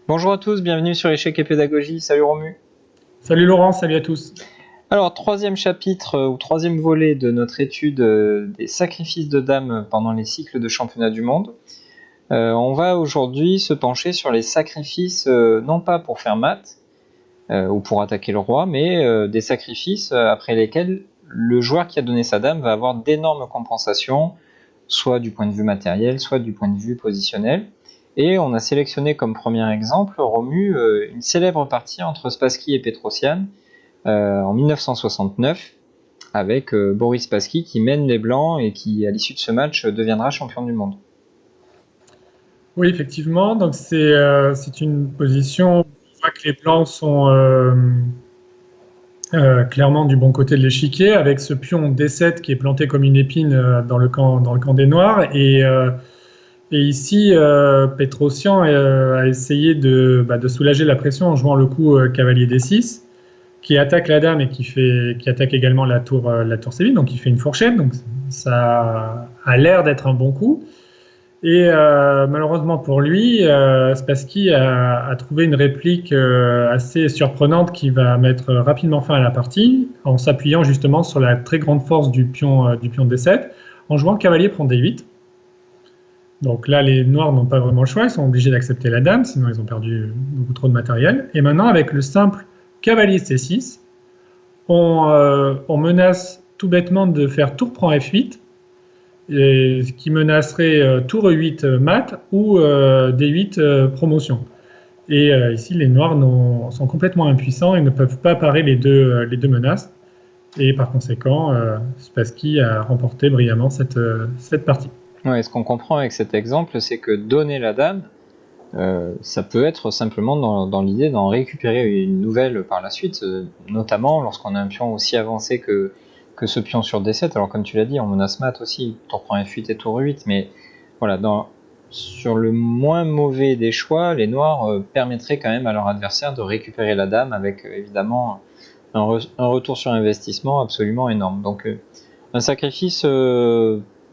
Bonjour à tous, bienvenue sur Échec et Pédagogie. Salut Romu. Salut Laurent, salut à tous. Alors, troisième chapitre ou troisième volet de notre étude des sacrifices de dames pendant les cycles de championnat du monde. On va aujourd'hui se pencher sur les sacrifices, non pas pour faire mat ou pour attaquer le roi, mais des sacrifices après lesquels le joueur qui a donné sa dame va avoir d'énormes compensations, soit du point de vue matériel, soit du point de vue positionnel. Et on a sélectionné comme premier exemple, Romu, une célèbre partie entre Spassky et Petrosian en 1969, avec Boris Spassky qui mène les Blancs et qui, à l'issue de ce match, deviendra champion du monde. Oui, effectivement, donc c'est une position où on voit que les Blancs sont clairement du bon côté de l'échiquier, avec ce pion D7 qui est planté comme une épine dans le camp des Noirs. Et ici, Petrosian a essayé de soulager la pression en jouant le coup cavalier D6, qui attaque la dame et qui attaque également la tour C8, donc il fait une fourchette, donc ça a l'air d'être un bon coup. Et malheureusement pour lui, Spassky a trouvé une réplique assez surprenante qui va mettre rapidement fin à la partie, en s'appuyant justement sur la très grande force du pion D7, en jouant cavalier prend D8. Donc là, les Noirs n'ont pas vraiment le choix, ils sont obligés d'accepter la dame, sinon ils ont perdu beaucoup trop de matériel. Et maintenant, avec le simple cavalier C6, on menace tout bêtement de faire tour prend F8, ce qui menacerait tour E8 mat ou D8 promotion. Et ici, les Noirs sont complètement impuissants et ne peuvent pas parer les deux menaces. Et par conséquent, Spassky a remporté brillamment cette partie. Ouais, ce qu'on comprend avec cet exemple, c'est que donner la dame, ça peut être simplement dans l'idée d'en récupérer une nouvelle par la suite, notamment lorsqu'on a un pion aussi avancé que ce pion sur D7. Alors comme tu l'as dit, on menace mat aussi, tour prend F8 et tour E8, mais voilà, sur le moins mauvais des choix, les Noirs permettraient quand même à leur adversaire de récupérer la dame avec évidemment un retour sur investissement absolument énorme. Donc un sacrifice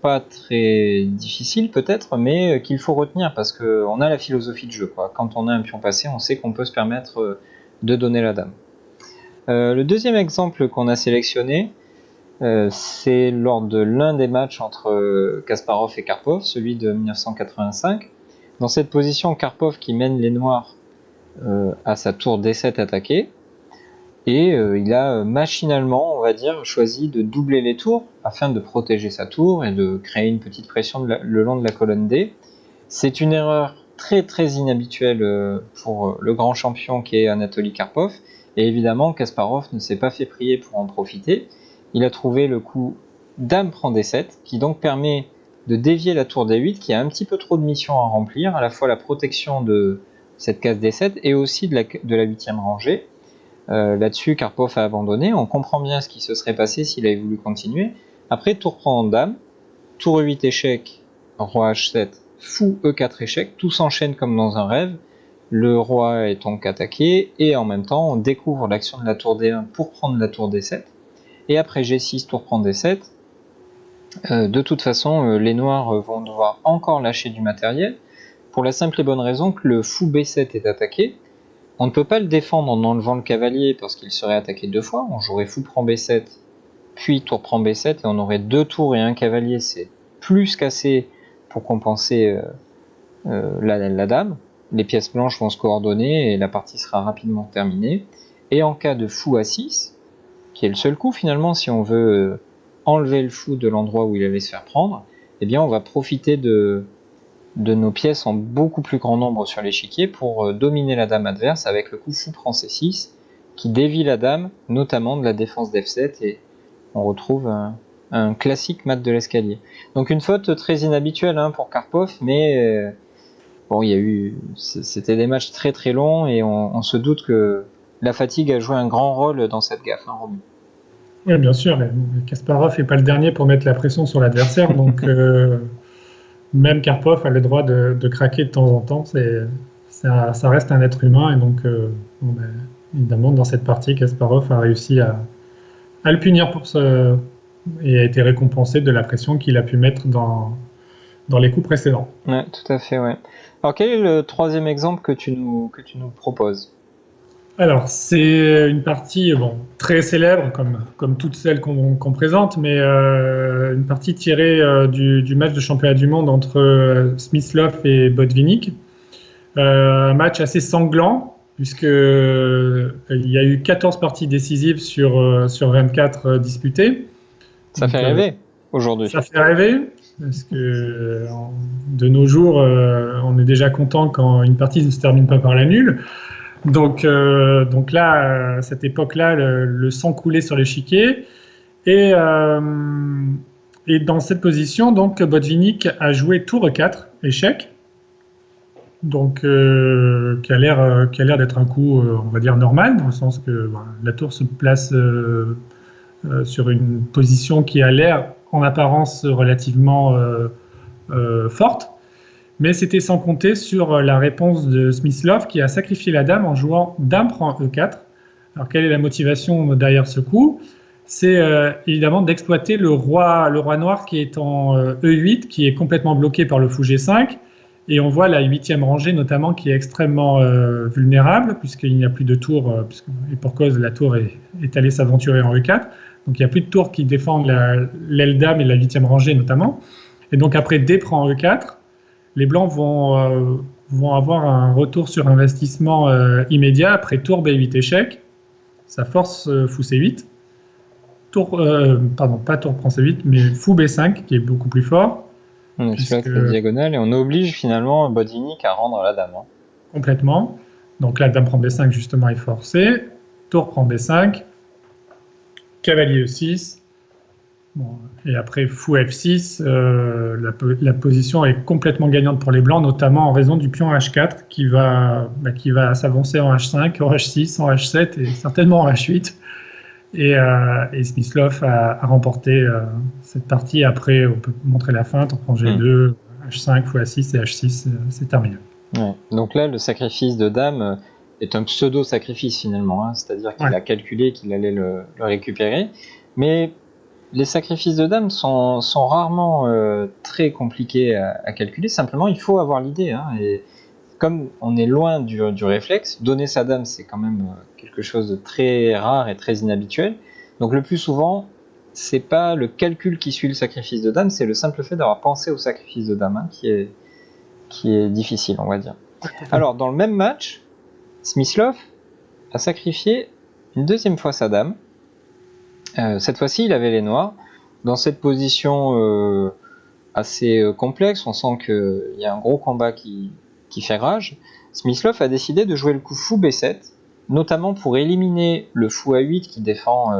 pas très difficile peut-être, mais qu'il faut retenir parce qu'on a la philosophie de jeu, quoi. Quand on a un pion passé, on sait qu'on peut se permettre de donner la dame. Le deuxième exemple qu'on a sélectionné, c'est lors de l'un des matchs entre Kasparov et Karpov, celui de 1985. Dans cette position, Karpov qui mène les Noirs à sa tour D7 attaquée, et il a machinalement, on va dire, choisi de doubler les tours afin de protéger sa tour et de créer une petite pression le long de la colonne D. C'est une erreur très très inhabituelle pour le grand champion qui est Anatoly Karpov, et évidemment Kasparov ne s'est pas fait prier pour en profiter. Il a trouvé le coup dame prend D7 qui donc permet de dévier la tour D8 qui a un petit peu trop de missions à remplir, à la fois la protection de cette case D7 et aussi de la 8e rangée. Là-dessus, Karpov a abandonné. On comprend bien ce qui se serait passé s'il avait voulu continuer. Après, tour prend dame, tour E8 échec, roi H7, fou E4 échec. Tout s'enchaîne comme dans un rêve. Le roi est donc attaqué et en même temps, on découvre l'action de la tour D1 pour prendre la tour D7. Et après G6, tour prend D7. De toute façon, les Noirs vont devoir encore lâcher du matériel pour la simple et bonne raison que le fou B7 est attaqué. On ne peut pas le défendre en enlevant le cavalier parce qu'il serait attaqué deux fois. On jouerait fou prend B7, puis tour prend B7 et on aurait deux tours et un cavalier. C'est plus qu'assez pour compenser la dame. Les pièces blanches vont se coordonner et la partie sera rapidement terminée. Et en cas de fou A6, qui est le seul coup finalement si on veut enlever le fou de l'endroit où il allait se faire prendre, eh bien on va profiter de nos pièces en beaucoup plus grand nombre sur l'échiquier pour dominer la dame adverse avec le coup fou prend C6 qui dévie la dame, notamment de la défense d'F7, et on retrouve un classique mat de l'escalier. Donc une faute très inhabituelle pour Karpov, mais bon, c'était des matchs très très longs et on se doute que la fatigue a joué un grand rôle dans cette gaffe, Romu. Oui, bien sûr, mais Kasparov n'est pas le dernier pour mettre la pression sur l'adversaire, donc même Karpov a le droit de craquer de temps en temps. Ça reste un être humain, et donc évidemment dans cette partie, Kasparov a réussi à le punir et a été récompensé de la pression qu'il a pu mettre dans dans les coups précédents. Ouais, tout à fait, ouais. Alors, quel est le troisième exemple que tu nous proposes? Alors, c'est une partie très célèbre, comme toutes celles qu'on présente, mais une partie tirée du match de championnat du monde entre Smyslov et Botvinnik. Un match assez sanglant, puisque il y a eu 14 parties décisives sur 24 disputées. Ça fait rêver aujourd'hui. Ça fait rêver, parce que de nos jours, on est déjà content quand une partie ne se termine pas par la nulle. Donc là, à cette époque-là, le sang coulait sur l'échiquier. Et, et dans cette position, donc, Botvinnik a joué tour 4, échec. Donc, qui a l'air d'être un coup, on va dire, normal, dans le sens que la tour se place sur une position qui a l'air, en apparence, relativement forte. Mais c'était sans compter sur la réponse de Smyslov qui a sacrifié la dame en jouant dame prend E4. Alors quelle est la motivation derrière ce coup? C'est évidemment d'exploiter le roi noir qui est en E8, qui est complètement bloqué par le fou G5. Et on voit la 8e rangée notamment qui est extrêmement vulnérable puisqu'il n'y a plus de tour, et pour cause la tour est allée s'aventurer en E4. Donc il n'y a plus de tours qui défendent l'aile dame et la 8e rangée notamment. Et donc après D prend E4, les blancs vont avoir un retour sur investissement immédiat après tour B8 échec. Ça force fou C8. Pas tour prend C8, mais fou B5 qui est beaucoup plus fort. On exploite la diagonale et on oblige finalement Botvinnik à rendre la dame. Complètement. Donc là, dame prend B5 justement est forcé. Tour prend B5. Cavalier E6. Bon, et après fou F6, la position est complètement gagnante pour les blancs, notamment en raison du pion H4 qui va s'avancer en H5, en H6, en H7 et certainement en H8. Et Smyslov a remporté cette partie. Après, on peut montrer la fin, on prend G2, H5, fou A6 et H6, c'est terminé. Ouais. Donc là, le sacrifice de dame est un pseudo-sacrifice finalement, c'est-à-dire qu'il a calculé qu'il allait le récupérer. Mais les sacrifices de dame sont rarement très compliqués à calculer, simplement il faut avoir l'idée. Et comme on est loin du réflexe, donner sa dame c'est quand même quelque chose de très rare et très inhabituel. Donc le plus souvent, c'est pas le calcul qui suit le sacrifice de dame, c'est le simple fait d'avoir pensé au sacrifice de dame qui est difficile, on va dire. Alors dans le même match, Smyslov a sacrifié une deuxième fois sa dame. Cette fois-ci, il avait les noirs. Dans cette position assez complexe, on sent qu'il y a un gros combat qui fait rage. Smyslov a décidé de jouer le coup fou B7, notamment pour éliminer le fou A8 qui défend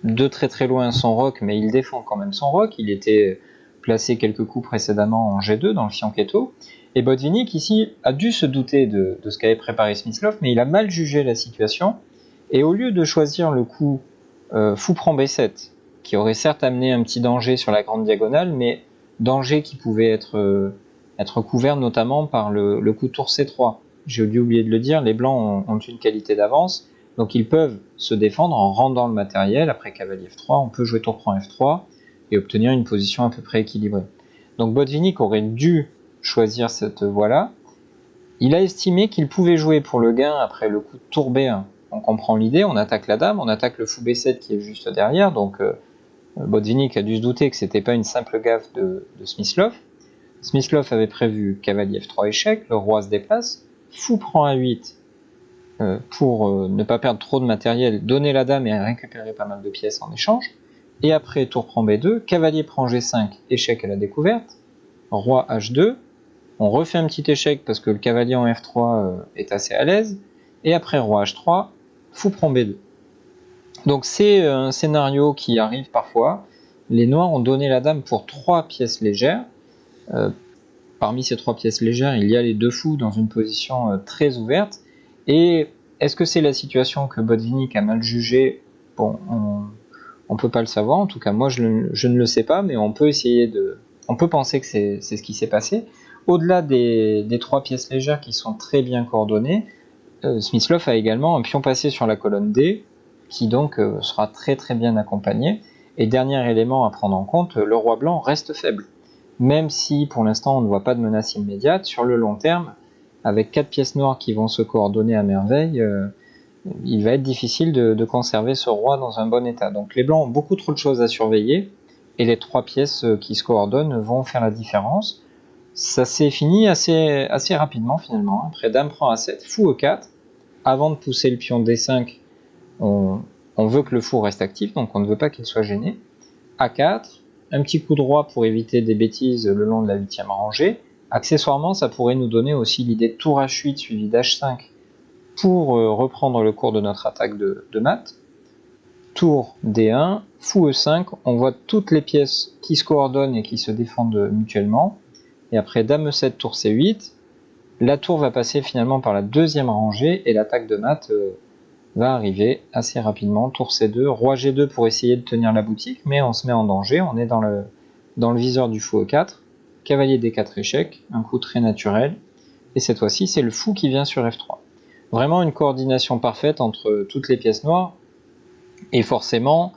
de très très loin son roc, mais il défend quand même son roc. Il était placé quelques coups précédemment en G2 dans le fianchetto. Et Botvinnik ici a dû se douter de ce qu'avait préparé Smyslov, mais il a mal jugé la situation. Et au lieu de choisir le coup fou prend B7, qui aurait certes amené un petit danger sur la grande diagonale, mais danger qui pouvait être couvert notamment par le coup tour C3. J'ai oublié de le dire, les blancs ont une qualité d'avance, donc ils peuvent se défendre en rendant le matériel. Après cavalier F3, on peut jouer tour prend F3 et obtenir une position à peu près équilibrée. Donc Botvinnik aurait dû choisir cette voie-là. Il a estimé qu'il pouvait jouer pour le gain après le coup de tour B1. On comprend l'idée, on attaque la dame, on attaque le fou B7 qui est juste derrière, donc Botvinnik a dû se douter que c'était pas une simple gaffe de Smyslov. Smyslov avait prévu cavalier F3 échec, le roi se déplace, fou prend A8 pour ne pas perdre trop de matériel, donner la dame et récupérer pas mal de pièces en échange. Et après tour prend B2, cavalier prend G5, échec à la découverte, roi H2, on refait un petit échec parce que le cavalier en F3 est assez à l'aise, et après roi H3, fou prend B2. Donc c'est un scénario qui arrive parfois. Les noirs ont donné la dame pour 3 pièces légères. Parmi ces 3 pièces légères, il y a les deux fous dans une position très ouverte. Et est-ce que c'est la situation que Botvinnik a mal jugée? Bon, on peut pas le savoir. En tout cas, moi je ne le sais pas, mais on peut penser que c'est ce qui s'est passé. Au-delà des 3 pièces légères qui sont très bien coordonnées, Smyslov a également un pion passé sur la colonne D, qui donc sera très très bien accompagné. Et dernier élément à prendre en compte, le roi blanc reste faible. même si pour l'instant on ne voit pas de menace immédiate, sur le long terme, avec 4 pièces noires qui vont se coordonner à merveille, il va être difficile de conserver ce roi dans un bon état. Donc les blancs ont beaucoup trop de choses à surveiller, et les 3 pièces qui se coordonnent vont faire la différence. Ça s'est fini assez rapidement finalement. Après dame prend A7, fou E4. Avant de pousser le pion D5, on veut que le fou reste actif, donc on ne veut pas qu'il soit gêné. A4, un petit coup de roi pour éviter des bêtises le long de la 8e rangée. Accessoirement, ça pourrait nous donner aussi l'idée de tour H8 suivi d'H5 pour reprendre le cours de notre attaque de mat. Tour D1, fou E5, on voit toutes les pièces qui se coordonnent et qui se défendent mutuellement. Et après dame E7, tour C8, la tour va passer finalement par la 2e rangée et l'attaque de mat va arriver assez rapidement. Tour C2, roi G2 pour essayer de tenir la boutique, mais on se met en danger, on est dans le viseur du fou E4. Cavalier D4 échec, un coup très naturel. Et cette fois-ci, c'est le fou qui vient sur F3. Vraiment une coordination parfaite entre toutes les pièces noires. Et forcément,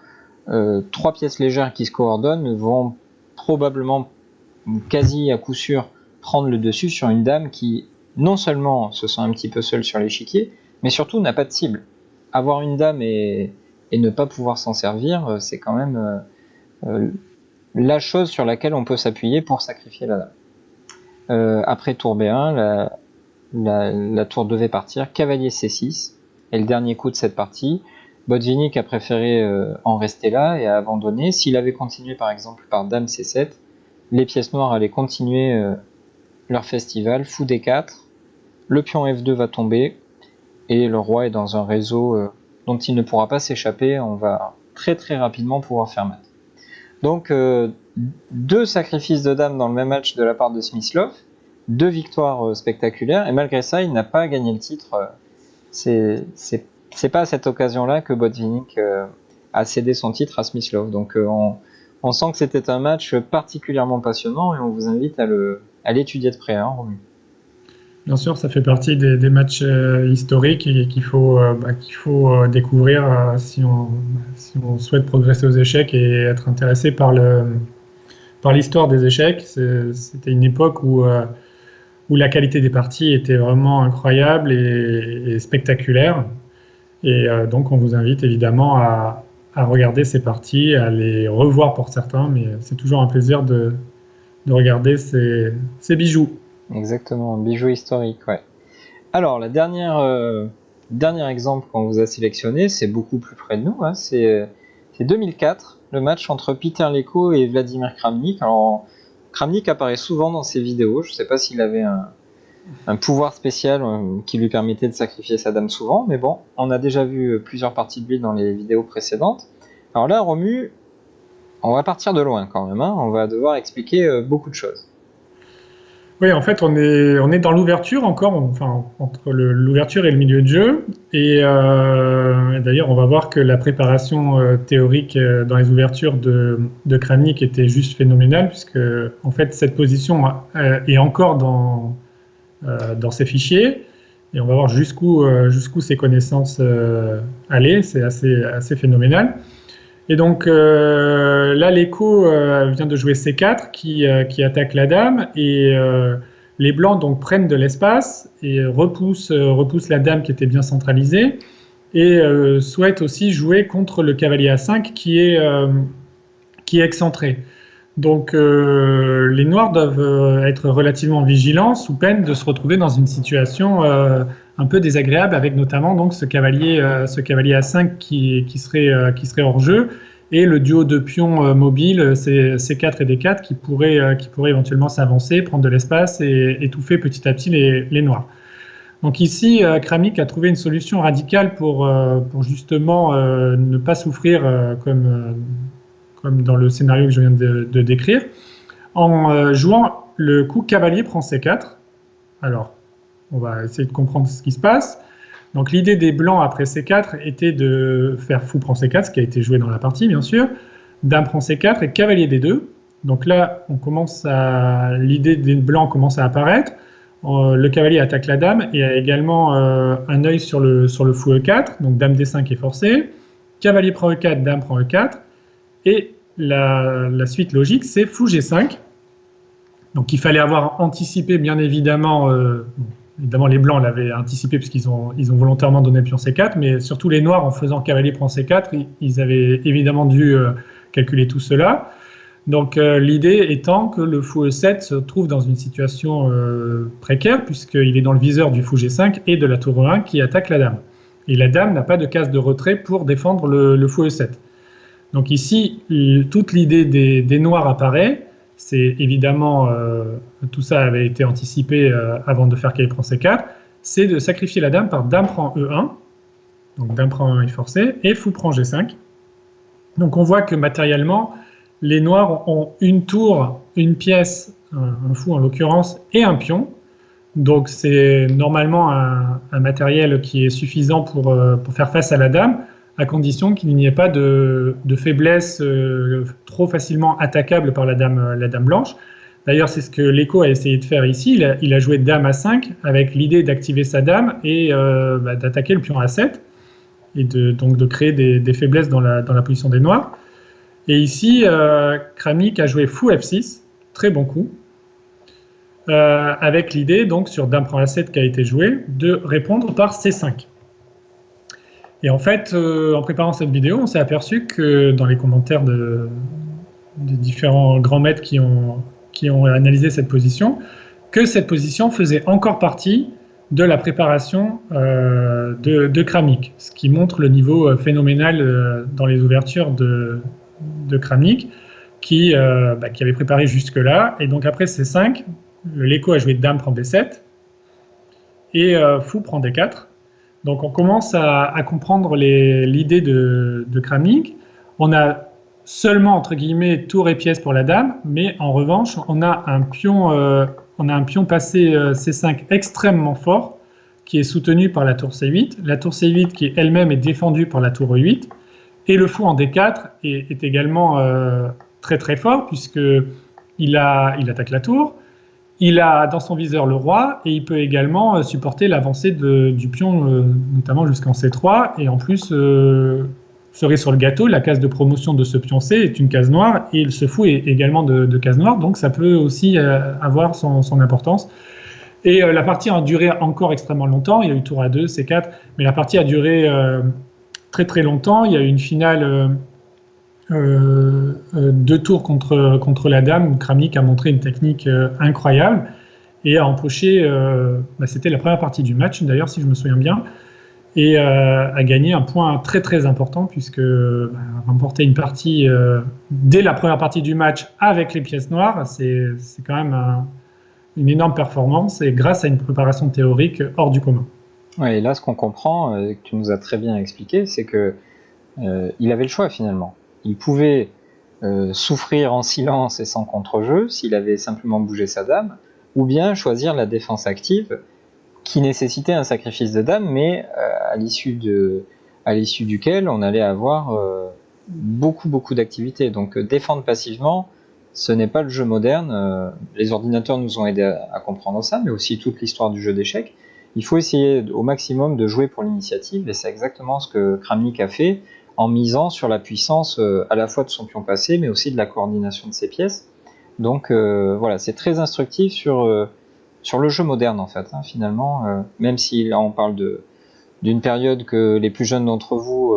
3 pièces légères qui se coordonnent vont probablement, quasi à coup sûr, prendre le dessus sur une dame qui, non seulement se sent un petit peu seule sur l'échiquier, mais surtout n'a pas de cible. Avoir une dame et ne pas pouvoir s'en servir, c'est quand même la chose sur laquelle on peut s'appuyer pour sacrifier la dame. Après tour B1, la tour devait partir, cavalier C6, et le dernier coup de cette partie, Botvinnik a préféré en rester là et a abandonné. S'il avait continué par exemple par dame C7, les pièces noires allaient continuer leur festival, fou D4, le pion F2 va tomber, et le roi est dans un réseau dont il ne pourra pas s'échapper, on va très très rapidement pouvoir faire mat. Donc 2 sacrifices de dames dans le même match de la part de Smyslov, 2 victoires spectaculaires, et malgré ça il n'a pas gagné le titre. C'est pas à cette occasion-là que Botvinnik a cédé son titre à Smyslov. Donc on sent que c'était un match particulièrement passionnant et on vous invite à l'étudier de près, hein, Romu. Bien sûr, ça fait partie des matchs historiques qu'il faut découvrir si on souhaite progresser aux échecs et être intéressé par l'histoire des échecs. C'était une époque où la qualité des parties était vraiment incroyable et spectaculaire. Et donc, on vous invite évidemment à regarder ces parties, à les revoir pour certains, mais c'est toujours un plaisir de regarder ces bijoux. Exactement, un bijou historique, ouais. Alors, le dernier exemple qu'on vous a sélectionné, c'est beaucoup plus près de nous, hein, c'est 2004, le match entre Peter Leko et Vladimir Kramnik. Alors, Kramnik apparaît souvent dans ses vidéos, je ne sais pas s'il avait un pouvoir spécial qui lui permettait de sacrifier sa dame souvent, mais bon, on a déjà vu plusieurs parties de lui dans les vidéos précédentes. Alors là, Romu, on va partir de loin quand même, hein, on va devoir expliquer beaucoup de choses. Oui, en fait, on est dans l'ouverture encore, enfin, entre l'ouverture et le milieu de jeu. Et d'ailleurs, on va voir que la préparation théorique dans les ouvertures de Kramnik était juste phénoménale, puisque en fait, cette position est encore dans ses fichiers. Et on va voir jusqu'où ses connaissances allaient. C'est assez phénoménal. Et donc là, Leko vient de jouer C4 qui attaque la dame et les blancs donc prennent de l'espace et repoussent la dame qui était bien centralisée et souhaitent aussi jouer contre le cavalier A5 qui est excentré. Donc les noirs doivent être relativement vigilants sous peine de se retrouver dans une situation un peu désagréable avec notamment donc ce cavalier A5 qui serait hors jeu et le duo de pions mobiles C4 et D4 qui pourrait éventuellement s'avancer, prendre de l'espace et étouffer petit à petit les noirs. Donc ici, Kramnik a trouvé une solution radicale pour justement ne pas souffrir comme dans le scénario que je viens de décrire, en jouant le coup cavalier prend C4. Alors, on va essayer de comprendre ce qui se passe. Donc l'idée des blancs après C4 était de faire fou prend C4, ce qui a été joué dans la partie, bien sûr. Dame prend C4 et cavalier D2. Donc là, l'idée des blancs commence à apparaître. Le cavalier attaque la dame et a également un œil sur le fou E4. Donc dame D5 est forcée. Cavalier prend E4, dame prend E4. Et la suite logique, c'est fou G5. Donc il fallait avoir anticipé, bien évidemment, évidemment les blancs l'avaient anticipé puisqu'ils ont volontairement donné pion C4, mais surtout les noirs, en faisant cavalier prend C4, ils avaient évidemment dû calculer tout cela. Donc l'idée étant que le fou E7 se trouve dans une situation précaire, puisqu'il est dans le viseur du fou G5 et de la tour E1 qui attaque la dame. Et la dame n'a pas de case de retrait pour défendre le fou E7. Donc ici, toute l'idée des noirs apparaît. C'est évidemment, tout ça avait été anticipé avant de faire cavalier prend C4, c'est de sacrifier la dame par dame prend E1, donc dame prend E1 est forcé, et fou prend G5. Donc on voit que matériellement, les noirs ont une tour, une pièce, un fou en l'occurrence, et un pion. Donc c'est normalement un matériel qui est suffisant pour faire face à la dame, à condition qu'il n'y ait pas de faiblesse trop facilement attaquable par la dame blanche. D'ailleurs, c'est ce que Léco a essayé de faire ici. Il a joué dame A5 avec l'idée d'activer sa dame et d'attaquer le pion A7 et donc de créer des faiblesses dans la position des noirs. Et ici, Kramnik a joué fou F6, très bon coup, avec l'idée, donc sur dame prend A7 qui a été joué, de répondre par C5. Et en fait, en préparant cette vidéo, on s'est aperçu que dans les commentaires des différents grands maîtres qui ont analysé cette position, que cette position faisait encore partie de la préparation de Kramnik, ce qui montre le niveau phénoménal dans les ouvertures de Kramnik, qui avait préparé jusque-là. Et donc après C5, Léco a joué dame prend B7 et fou prend D4. Donc on commence à comprendre l'idée de Kramnik. On a seulement, entre guillemets, tour et pièce pour la dame, mais en revanche, on a un pion passé C5 extrêmement fort, qui est soutenu par la tour C8. La tour C8 qui elle-même est défendue par la tour E8. Et le fou en D4 est également très très fort, puisqu'il attaque la tour. Il a dans son viseur le roi et il peut également supporter l'avancée du pion, notamment jusqu'en C3. Et en plus, cerise sur le gâteau, la case de promotion de ce pion C est une case noire et ce fou est également de case noire. Donc ça peut aussi avoir son importance. Et la partie a duré encore extrêmement longtemps. Il y a eu tour A2, C4, mais la partie a duré très très longtemps. Il y a eu une finale 2 tours contre la dame où Kramnik a montré une technique incroyable et a empoché, c'était la première partie du match d'ailleurs si je me souviens bien, et a gagné un point très très important puisque remporter une partie dès la première partie du match avec les pièces noires, c'est quand même une énorme performance et grâce à une préparation théorique hors du commun. Ouais, et là ce qu'on comprend, que tu nous as très bien expliqué, c'est que il avait le choix finalement. Il pouvait souffrir en silence et sans contre-jeu s'il avait simplement bougé sa dame, ou bien choisir la défense active qui nécessitait un sacrifice de dame, mais à l'issue duquel on allait avoir beaucoup d'activités. Donc défendre passivement, ce n'est pas le jeu moderne. Les ordinateurs nous ont aidés à comprendre ça, mais aussi toute l'histoire du jeu d'échecs. Il faut essayer au maximum de jouer pour l'initiative, et c'est exactement ce que Kramnik a fait, en misant sur la puissance à la fois de son pion passé, mais aussi de la coordination de ses pièces. Donc voilà, c'est très instructif sur le jeu moderne en fait, finalement, même si là on parle d'une période que les plus jeunes d'entre vous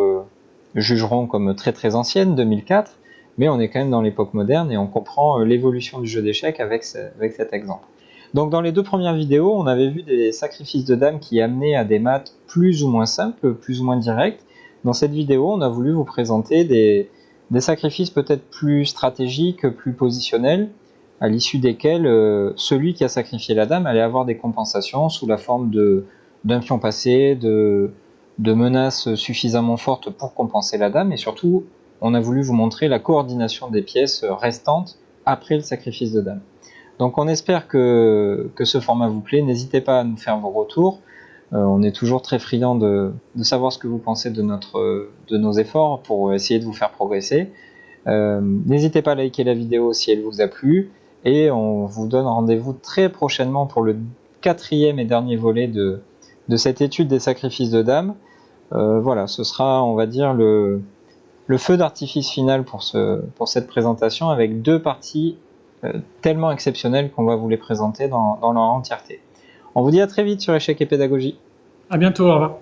jugeront comme très très ancienne, 2004, mais on est quand même dans l'époque moderne et on comprend l'évolution du jeu d'échecs avec cet exemple. Donc dans les 2 premières vidéos, on avait vu des sacrifices de dames qui amenaient à des maths plus ou moins simples, plus ou moins directs. Dans cette vidéo, on a voulu vous présenter des sacrifices peut-être plus stratégiques, plus positionnels, à l'issue desquels celui qui a sacrifié la dame allait avoir des compensations sous la forme d'un pion passé, de menaces suffisamment fortes pour compenser la dame, et surtout, on a voulu vous montrer la coordination des pièces restantes après le sacrifice de dame. Donc on espère que ce format vous plaît, n'hésitez pas à nous faire vos retours. On est toujours très friands de savoir ce que vous pensez de nos efforts pour essayer de vous faire progresser. N'hésitez pas à liker la vidéo si elle vous a plu, et on vous donne rendez-vous très prochainement pour le 4e et dernier volet de cette étude des sacrifices de dames. Voilà, ce sera, on va dire, le feu d'artifice final pour cette présentation, avec 2 parties tellement exceptionnels qu'on va vous les présenter dans leur entièreté. On vous dit à très vite sur Échecs et Pédagogie. À bientôt, au revoir.